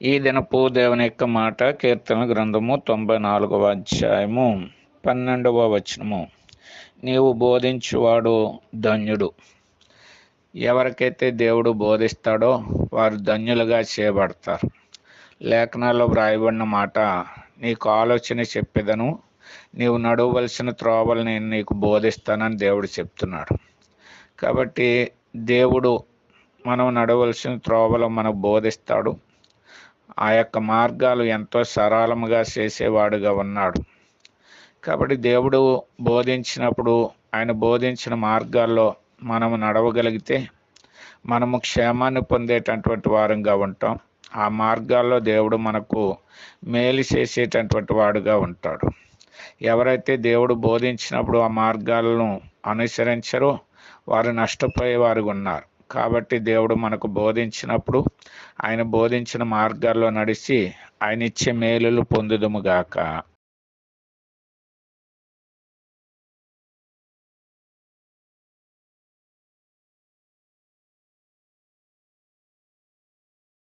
ఈ దినపు దేవుని యొక్క మాట కీర్తన గ్రంథము 94వ అధ్యాయము 12వ వచనము. నీవు బోధించువాడు ధన్యుడు. ఎవరికైతే దేవుడు బోధిస్తాడో వారు ధన్యులుగా చేయబడతారు. లేఖనాల్లో వ్రాయబడిన మాట, నీకు ఆలోచన చెప్పేదను, నీవు నడవవలసిన త్రోవలు నేను నీకు బోధిస్తానని దేవుడు చెప్తున్నాడు. కాబట్టి దేవుడు మనం నడవలసిన త్రోవలు మనకు బోధిస్తాడు. ఆ యొక్క మార్గాలు ఎంతో సరళముగా చేసేవాడుగా ఉన్నాడు. కాబట్టి దేవుడు బోధించినప్పుడు ఆయన బోధించిన మార్గాల్లో మనము నడవగలిగితే మనము క్షేమాన్ని పొందేటటువంటి వారంగా ఉంటాం. ఆ మార్గాల్లో దేవుడు మనకు మేలు చేసేటటువంటి వాడుగా ఉంటాడు. ఎవరైతే దేవుడు బోధించినప్పుడు ఆ మార్గాలను అనుసరించరో వారు నష్టపోయేవారు ఉన్నారు. కాబట్టి దేవుడు మనకు బోధించినప్పుడు ఆయన బోధించిన మార్గాల్లో నడిచి ఆయన ఇచ్చే మేలులు పొందుదుముగాక.